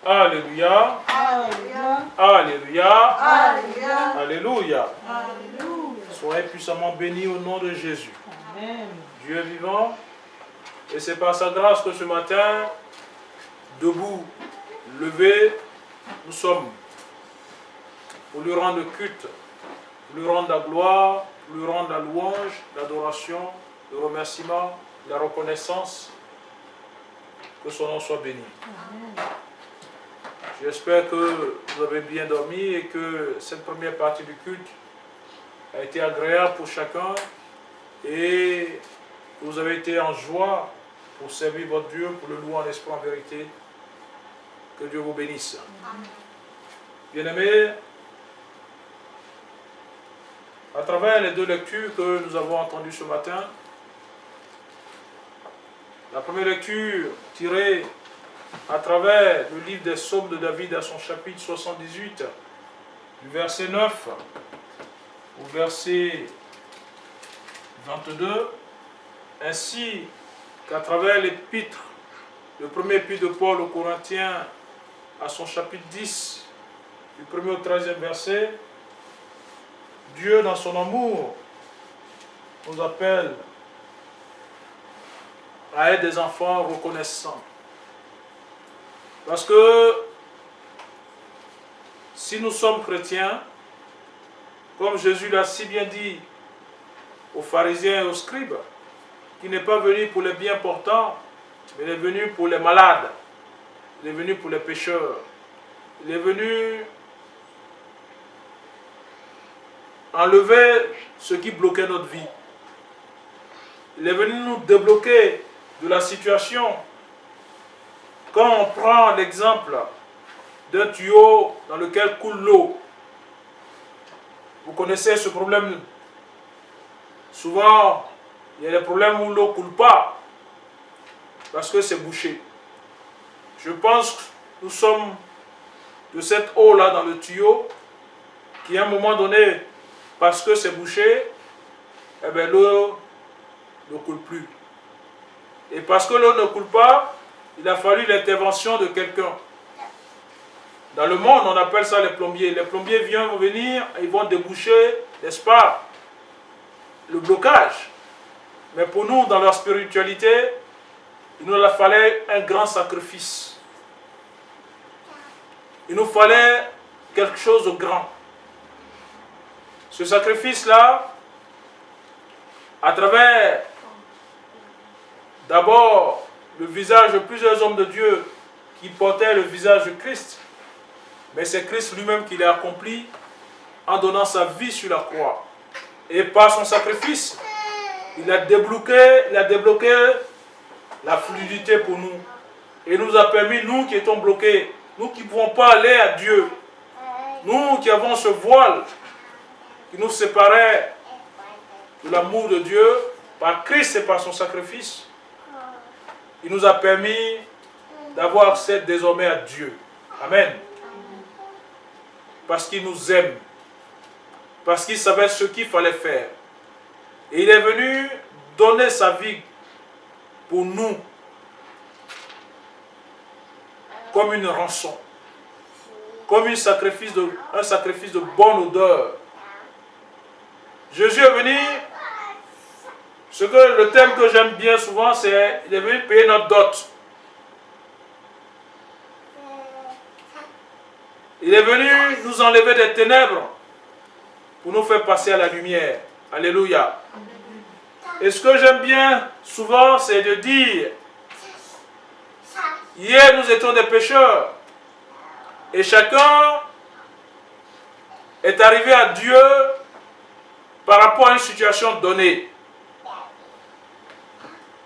Alléluia. Alléluia. Alléluia. Alléluia. Alléluia. Alléluia. Soyez puissamment bénis au nom de Jésus. Amen. Dieu est vivant. Et c'est par sa grâce que ce matin, debout, levé, nous sommes pour lui rendre culte, pour lui rendre la gloire, pour lui rendre la louange, l'adoration, le remerciement, la reconnaissance. Que son nom soit béni. Amen. J'espère que vous avez bien dormi et que cette première partie du culte a été agréable pour chacun et que vous avez été en joie pour servir votre Dieu, pour le louer en esprit, en vérité. Que Dieu vous bénisse. Bien-aimés, à travers les deux lectures que nous avons entendues ce matin, la première lecture tirée à travers le livre des Psaumes de David à son chapitre 78, du verset 9 au verset 22, ainsi qu'à travers l'épître, le premier épître de Paul aux Corinthiens à son chapitre 10, du 1er au 13e verset, Dieu dans son amour nous appelle à être des enfants reconnaissants. Parce que si nous sommes chrétiens, comme Jésus l'a si bien dit aux pharisiens et aux scribes, qu'il n'est pas venu pour les bien portants, mais il est venu pour les malades, il est venu pour les pécheurs, il est venu enlever ce qui bloquait notre vie. Il est venu nous débloquer de la situation. Quand on prend l'exemple d'un tuyau dans lequel coule l'eau, vous connaissez ce problème. Souvent, il y a des problèmes où l'eau ne coule pas parce que c'est bouché. Je pense que nous sommes de cette eau-là dans le tuyau qui à un moment donné, parce que c'est bouché, eh bien, l'eau ne coule plus. Et parce que l'eau ne coule pas, il a fallu l'intervention de quelqu'un. Dans le monde, on appelle ça les plombiers. Les plombiers viennent venir et ils vont déboucher, n'est-ce pas, le blocage. Mais pour nous, dans leur spiritualité, il nous fallait un grand sacrifice. Il nous fallait quelque chose de grand. Ce sacrifice-là, à travers d'abord le visage de plusieurs hommes de Dieu qui portaient le visage de Christ, mais c'est Christ lui-même qui l'a accompli en donnant sa vie sur la croix. Et par son sacrifice, il a débloqué la fluidité pour nous. Et nous a permis, nous qui étions bloqués, nous qui ne pouvons pas aller à Dieu, nous qui avons ce voile qui nous séparait de l'amour de Dieu, par Christ et par son sacrifice, il nous a permis d'avoir accès désormais à Dieu. Amen. Parce qu'il nous aime. Parce qu'il savait ce qu'il fallait faire. Et il est venu donner sa vie pour nous comme une rançon. Comme un sacrifice de bonne odeur. Jésus est venu, le thème que j'aime bien souvent, c'est il est venu payer notre dot. Il est venu nous enlever des ténèbres pour nous faire passer à la lumière. Alléluia. Et ce que j'aime bien souvent, c'est de dire, hier nous étions des pécheurs et chacun est arrivé à Dieu par rapport à une situation donnée.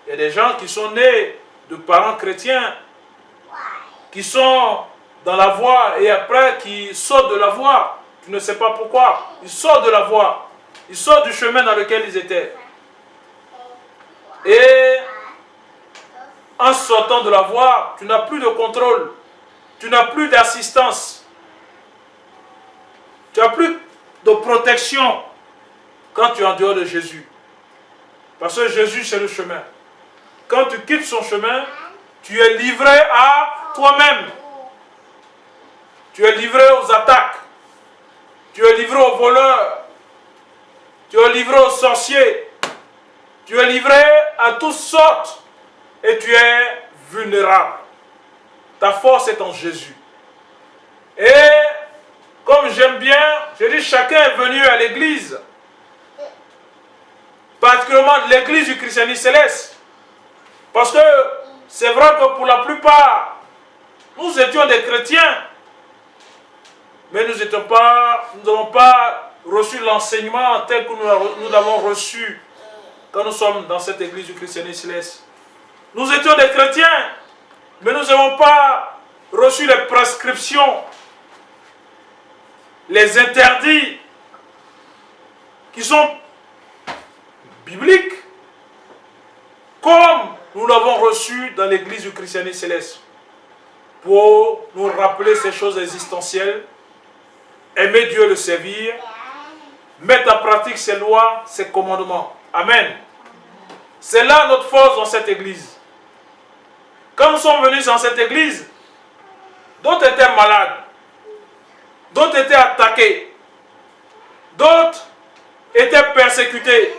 Il y a des gens qui sont nés de parents chrétiens, qui sont dans la voie et après qui sortent de la voie. Tu ne sais pas pourquoi. Ils sortent de la voie. Ils sortent du chemin dans lequel ils étaient. Et en sortant de la voie, tu n'as plus de contrôle. Tu n'as plus d'assistance. Tu n'as plus de protection quand tu es en dehors de Jésus. Parce que Jésus, c'est le chemin. Quand tu quittes son chemin, tu es livré à toi-même. Tu es livré aux attaques. Tu es livré aux voleurs. Tu es livré aux sorciers. Tu es livré à toutes sortes. Et tu es vulnérable. Ta force est en Jésus. Et comme j'aime bien, je dis chacun est venu à l'église. Particulièrement l'église du christianisme céleste. Parce que c'est vrai que pour la plupart, nous étions des chrétiens. Mais nous n'avons pas reçu l'enseignement tel que nous l'avons reçu quand nous sommes dans cette église du christianisme céleste. Nous étions des chrétiens, mais nous n'avons pas reçu les prescriptions, les interdits qui sont bibliques, comme nous l'avons reçu dans l'église du christianisme céleste, pour nous rappeler ces choses existentielles, aimer Dieu, le servir, mettre en pratique ses lois, ses commandements. Amen. C'est là notre force dans cette église. Quand nous sommes venus dans cette église, d'autres étaient malades, d'autres étaient attaqués, d'autres étaient persécutés.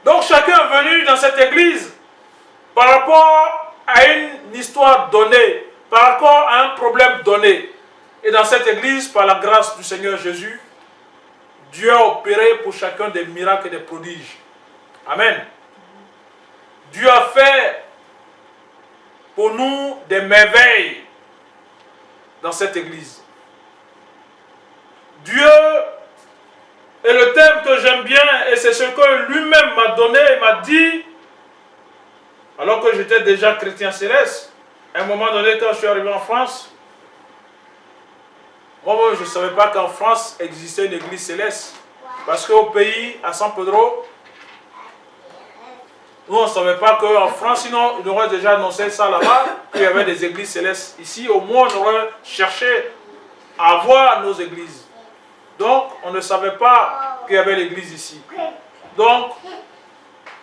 Donc chacun est venu dans cette église par rapport à une histoire donnée, par rapport à un problème donné. Et dans cette église, par la grâce du Seigneur Jésus, Dieu a opéré pour chacun des miracles et des prodiges. Amen. Dieu a fait pour nous des merveilles dans cette église. Dieu est le thème que j'aime bien et c'est ce que lui-même m'a donné et m'a dit alors que j'étais déjà chrétien céleste. À un moment donné, quand je suis arrivé en France, moi, je ne savais pas qu'en France existait une église céleste. Parce qu'au pays, à San Pedro, nous, on ne savait pas qu'en France, sinon, ils auraient déjà annoncé ça là-bas, qu'il y avait des églises célestes. Ici, au moins, on aurait cherché à voir nos églises. Donc, on ne savait pas qu'il y avait l'église ici. Donc,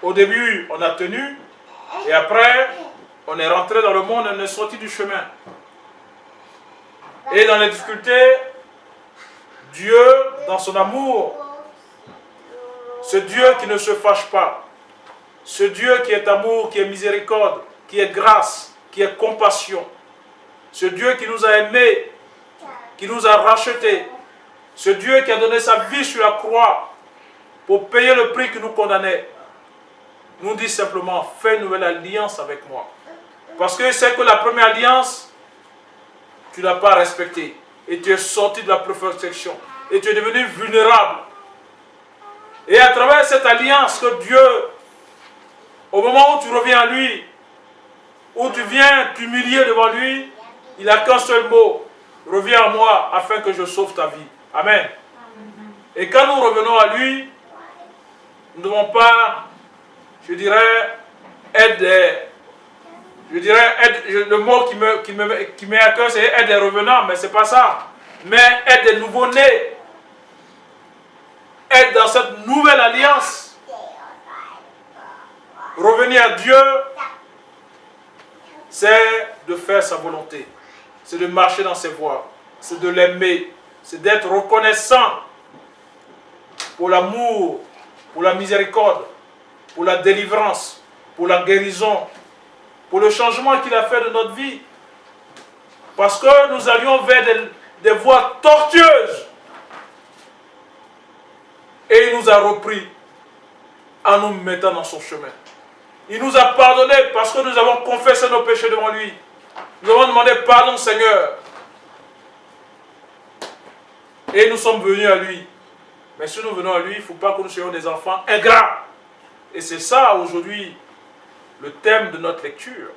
au début, on a tenu, et après, on est rentré dans le monde, on est sorti du chemin. Et dans les difficultés, Dieu, dans son amour, ce Dieu qui ne se fâche pas, ce Dieu qui est amour, qui est miséricorde, qui est grâce, qui est compassion, ce Dieu qui nous a aimés, qui nous a rachetés, ce Dieu qui a donné sa vie sur la croix pour payer le prix qui nous condamnait, nous dit simplement, fais une nouvelle alliance avec moi. Parce que c'est que la première alliance, tu n'as pas respecté. Et tu es sorti de la perfection. Et tu es devenu vulnérable. Et à travers cette alliance que Dieu, au moment où tu reviens à lui, où tu viens t'humilier devant lui, il n'a qu'un seul mot. Reviens à moi afin que je sauve ta vie. Amen. Et quand nous revenons à lui, nous ne devons pas, je dirais, être le mot qui m'est à cœur, c'est être des revenants, mais ce n'est pas ça. Mais être des nouveaux-nés. Être dans cette nouvelle alliance. Revenir à Dieu, c'est de faire sa volonté. C'est de marcher dans ses voies. C'est de l'aimer. C'est d'être reconnaissant pour l'amour, pour la miséricorde, pour la délivrance, pour la guérison, pour le changement qu'il a fait de notre vie. Parce que nous allions vers des voies tortueuses. Et il nous a repris en nous mettant dans son chemin. Il nous a pardonné parce que nous avons confessé nos péchés devant lui. Nous avons demandé pardon, Seigneur. Et nous sommes venus à lui. Mais si nous venons à lui, il ne faut pas que nous soyons des enfants ingrats. Et c'est ça aujourd'hui le thème de notre lecture.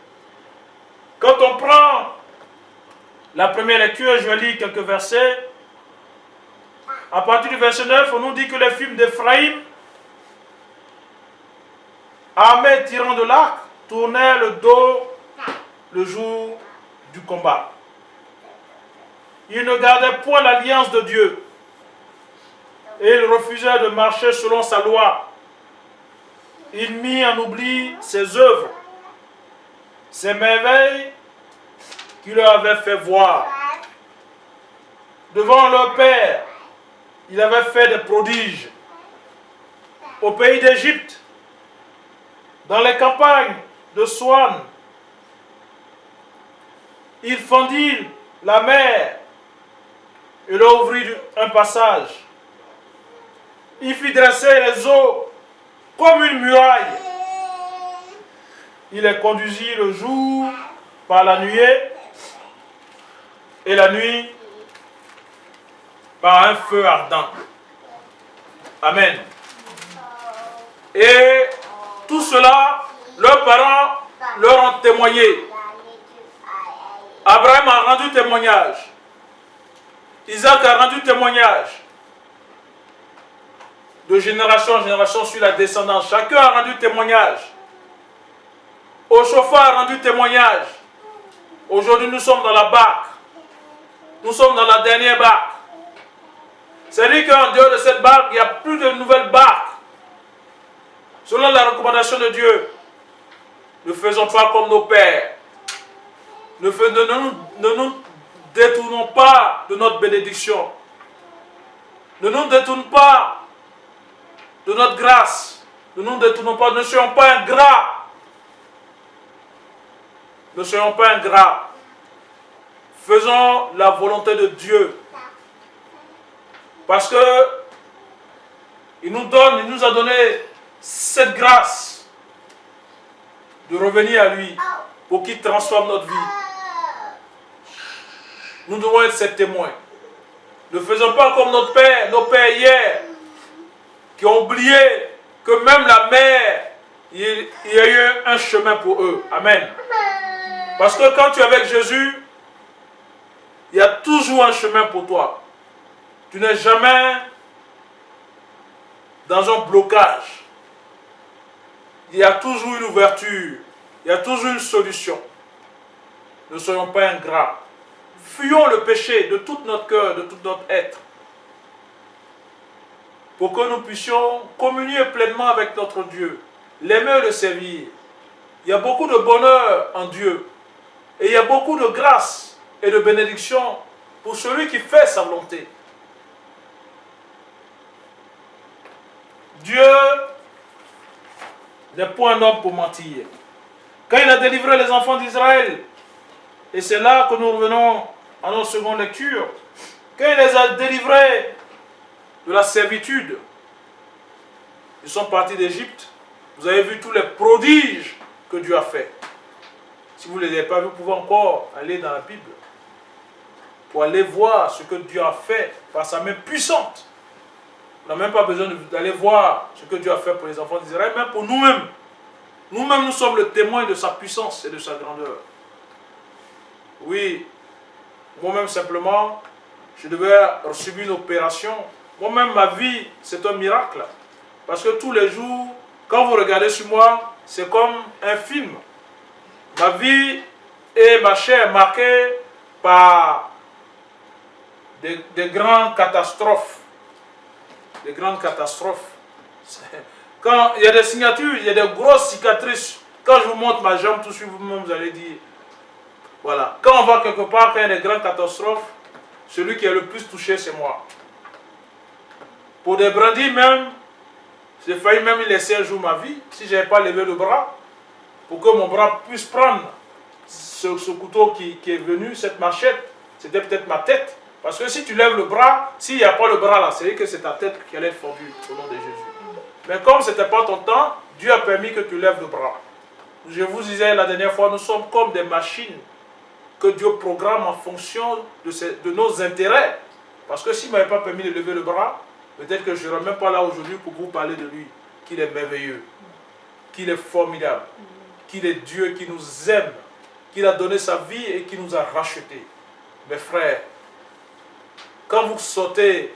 Quand on prend la première lecture, je vais lire quelques versets. À partir du verset 9, on nous dit que les fils d'Éphraïm, armés tirant de l'arc, tournaient le dos le jour du combat. Ils ne gardaient point l'alliance de Dieu et ils refusaient de marcher selon sa loi. Il mit en oubli ses œuvres, ses merveilles qui leur avait fait voir. Devant leur père, il avait fait des prodiges. Au pays d'Égypte, dans les campagnes de Soan, il fendit la mer et leur ouvrit un passage. Il fit dresser les eaux comme une muraille. Il les conduisit le jour par la nuée et la nuit par un feu ardent. Amen. Et tout cela, leurs parents leur ont témoigné. Abraham a rendu témoignage. Isaac a rendu témoignage. De génération en génération sur la descendance. Chacun a rendu témoignage. Oshofa a rendu témoignage. Aujourd'hui, nous sommes dans la barque. Nous sommes dans la dernière barque. C'est-à-dire qu'en dehors de cette barque, il n'y a plus de nouvelles barques. Selon la recommandation de Dieu, ne faisons pas comme nos pères. Ne nous détournons pas de notre bénédiction. Ne nous détournons pas de notre grâce. Ne nous détournons pas, ne soyons pas ingrats. Ne soyons pas ingrats. Faisons la volonté de Dieu. Parce que il nous a donné cette grâce de revenir à lui pour qu'il transforme notre vie. Nous devons être ses témoins. Ne faisons pas comme nos pères hier, qui ont oublié que même la mer, il y a eu un chemin pour eux. Amen. Parce que quand tu es avec Jésus, il y a toujours un chemin pour toi. Tu n'es jamais dans un blocage. Il y a toujours une ouverture. Il y a toujours une solution. Ne soyons pas ingrats. Fuyons le péché de tout notre cœur, de tout notre être. Pour que nous puissions communier pleinement avec notre Dieu. L'aimer et le servir. Il y a beaucoup de bonheur en Dieu. Et il y a beaucoup de grâce et de bénédiction pour celui qui fait sa volonté. Dieu n'est point un homme pour mentir. Quand il a délivré les enfants d'Israël, et c'est là que nous revenons à notre seconde lecture, quand il les a délivrés de la servitude, ils sont partis d'Égypte. Vous avez vu tous les prodiges que Dieu a fait. Si vous ne les avez pas vus, vous pouvez encore aller dans la Bible pour aller voir ce que Dieu a fait par sa main puissante. On n'a même pas besoin d'aller voir ce que Dieu a fait pour les enfants d'Israël, même pour nous-mêmes. Nous-mêmes, nous sommes le témoin de sa puissance et de sa grandeur. Oui, moi-même simplement, je devais subir une opération. Moi-même, ma vie, c'est un miracle. Parce que tous les jours, quand vous regardez sur moi, c'est comme un film. Ma vie et ma chair marquées par des grandes catastrophes. Des grandes catastrophes. Quand il y a des signatures, il y a des grosses cicatrices. Quand je vous montre ma jambe, tout de suite vous-même, vous allez dire, voilà. Quand on va quelque part, quand il y a des grandes catastrophes, celui qui est le plus touché, c'est moi. Pour des brindilles même, j'ai failli même laisser un jour ma vie, si je n'avais pas levé le bras, pour que mon bras puisse prendre ce couteau qui est venu, cette machette, c'était peut-être ma tête. Parce que si tu lèves le bras, s'il n'y a pas le bras là, c'est que c'est ta tête qui allait être fendue au nom de Jésus. Mais comme ce n'était pas ton temps, Dieu a permis que tu lèves le bras. Je vous disais la dernière fois, nous sommes comme des machines que Dieu programme en fonction de nos intérêts. Parce que s'il ne m'avait pas permis de lever le bras, peut-être que je ne serais même pas là aujourd'hui pour vous parler de lui, qu'il est merveilleux, qu'il est formidable, qu'il est Dieu qui nous aime, qu'il a donné sa vie et qui nous a rachetés. Mes frères, quand vous sortez,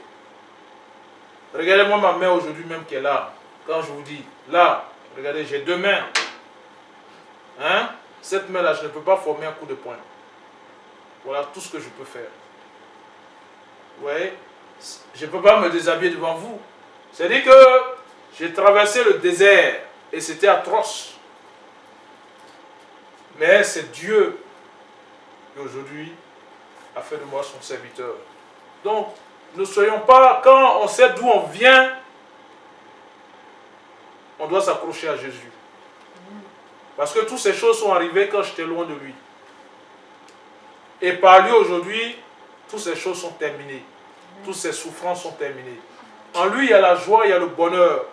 regardez-moi ma main aujourd'hui même qui est là. Quand je vous dis, là, regardez, j'ai deux mains. Hein? Cette main-là, je ne peux pas former un coup de poing. Voilà tout ce que je peux faire. Vous voyez? Je ne peux pas me déshabiller devant vous. C'est-à-dire que j'ai traversé le désert et c'était atroce. Mais c'est Dieu, et aujourd'hui a fait de moi son serviteur. Donc, ne soyons pas, quand on sait d'où on vient, on doit s'accrocher à Jésus. Parce que toutes ces choses sont arrivées quand j'étais loin de lui. Et par lui aujourd'hui, toutes ces choses sont terminées. Toutes ces souffrances sont terminées. En lui, il y a la joie, il y a le bonheur.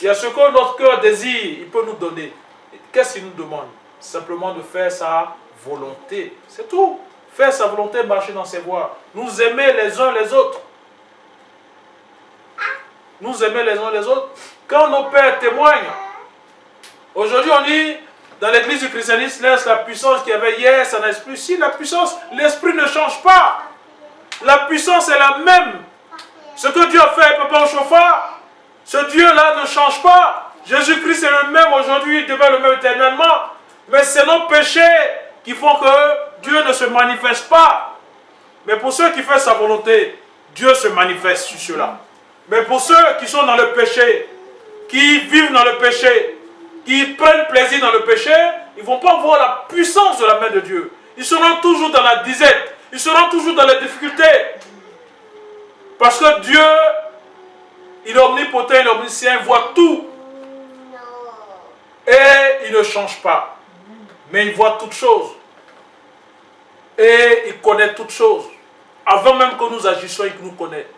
Il y a ce que notre cœur désire, il peut nous donner. Qu'est-ce qu'il nous demande? Simplement de faire sa volonté. C'est tout. Faire sa volonté, marcher dans ses voies. Nous aimer les uns les autres. Nous aimer les uns les autres. Quand nos pères témoignent, aujourd'hui on dit, dans l'église du christianisme, laisse la puissance qu'il y avait hier, ça n'est plus. Si la puissance, l'esprit ne change pas. La puissance est la même. Ce que Dieu a fait avec Papa au chauffard, ce Dieu-là ne change pas. Jésus-Christ est le même aujourd'hui, demain le même éternellement. Mais c'est nos péchés qui font que Dieu ne se manifeste pas. Mais pour ceux qui font sa volonté, Dieu se manifeste sur cela. Mais pour ceux qui sont dans le péché, qui vivent dans le péché, qui prennent plaisir dans le péché, ils ne vont pas voir la puissance de la main de Dieu. Ils seront toujours dans la disette. Ils seront toujours dans les difficultés. Parce que Dieu, il est omnipotent, il est omniscient, il voit tout. Et il ne change pas. Mais il voit toutes choses. Et il connaît toutes choses. Avant même que nous agissions, il nous connaît.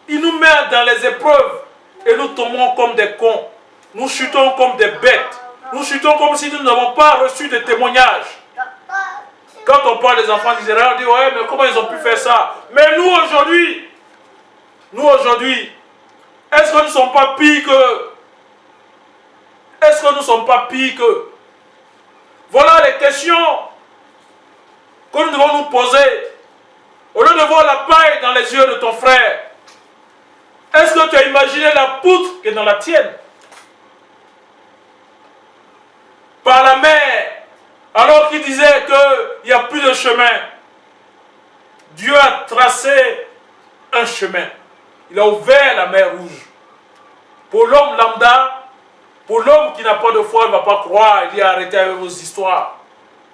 Il nous met dans les épreuves. Et nous tombons comme des cons. Nous chutons comme des bêtes. Nous chutons comme si nous n'avons pas reçu de témoignages. Quand on parle des enfants d'Israël, on dit, ouais, mais comment ils ont pu faire ça? Mais nous aujourd'hui, est-ce que nous ne sommes pas pires que... Est-ce que nous ne sommes pas pires que... Voilà les questions que nous devons nous poser. Au lieu de voir la paille dans les yeux de ton frère, est-ce que tu as imaginé la poutre qui est dans la tienne? Par la mer, alors qu'il disait qu'il n'y a plus de chemin, Dieu a tracé un chemin. Il a ouvert la mer Rouge. Pour l'homme lambda, pour l'homme qui n'a pas de foi, il ne va pas croire, il dit arrêtez avec vos histoires.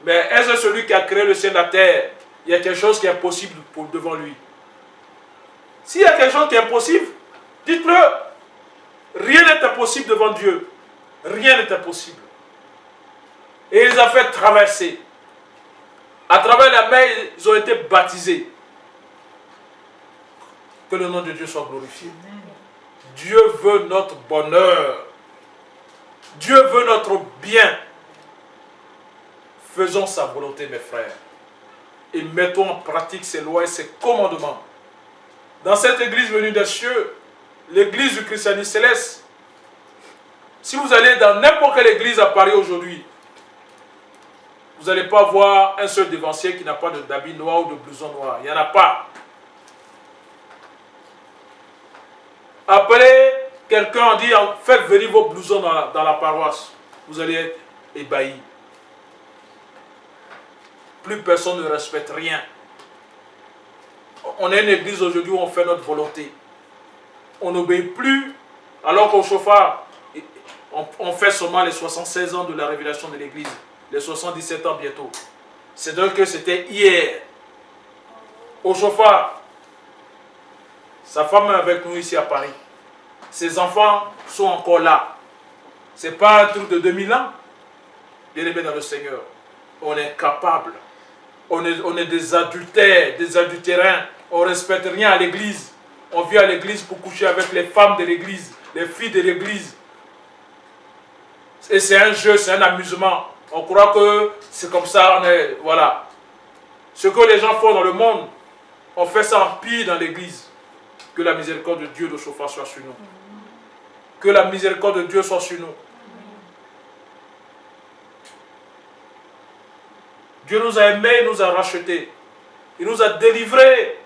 Mais est-ce que celui qui a créé le ciel et la terre, il y a quelque chose qui est impossible devant lui? S'il y a quelque chose qui est impossible, dites-le. Rien n'est impossible devant Dieu. Rien n'est impossible. Et il les a fait traverser. À travers la mer, ils ont été baptisés. Que le nom de Dieu soit glorifié. Dieu veut notre bonheur. Dieu veut notre bien. Faisons sa volonté, mes frères. Et mettons en pratique ses lois et ses commandements. Dans cette église venue des cieux, l'église du christianisme céleste, si vous allez dans n'importe quelle église à Paris aujourd'hui, vous n'allez pas voir un seul dévancier qui n'a pas d'habit noir ou de blouson noir. Il n'y en a pas. Appelez quelqu'un, dit faites venir vos blousons dans la paroisse. Vous allez être ébahis. Plus personne ne respecte rien. On est une église aujourd'hui où on fait notre volonté. On n'obéit plus, alors qu'au chauffard, on fait seulement les 76 ans de la révélation de l'église. Les 77 ans bientôt. C'est donc que c'était hier. Au chauffard, sa femme est avec nous ici à Paris. Ses enfants sont encore là. Ce n'est pas un truc de 2000 ans. Bien aimé dans le Seigneur. On est capable. On est des adultères, des adultérins. On ne respecte rien à l'église. On vient à l'église pour coucher avec les femmes de l'église, les filles de l'église. Et c'est un jeu, c'est un amusement. On croit que c'est comme ça, voilà. Ce que les gens font dans le monde, on fait ça en pire dans l'église. Que la miséricorde de Dieu de chauffard soit sur nous. Que la miséricorde de Dieu soit sur nous. Dieu nous a aimés, il nous a rachetés. Il nous a délivrés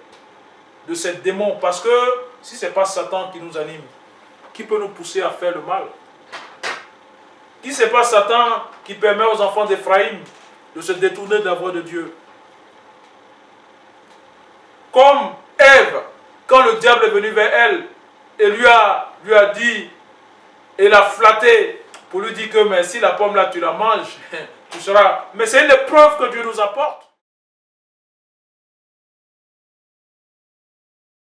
de ces démons. Parce que si ce n'est pas Satan qui nous anime, qui peut nous pousser à faire le mal? Qui c'est pas Satan qui permet aux enfants d'Éphraïm de se détourner de la voie de Dieu? Comme Ève, quand le diable est venu vers elle et lui a dit, et l'a flatté pour lui dire que mais si la pomme là tu la manges, tu seras... Mais c'est une épreuve que Dieu nous apporte.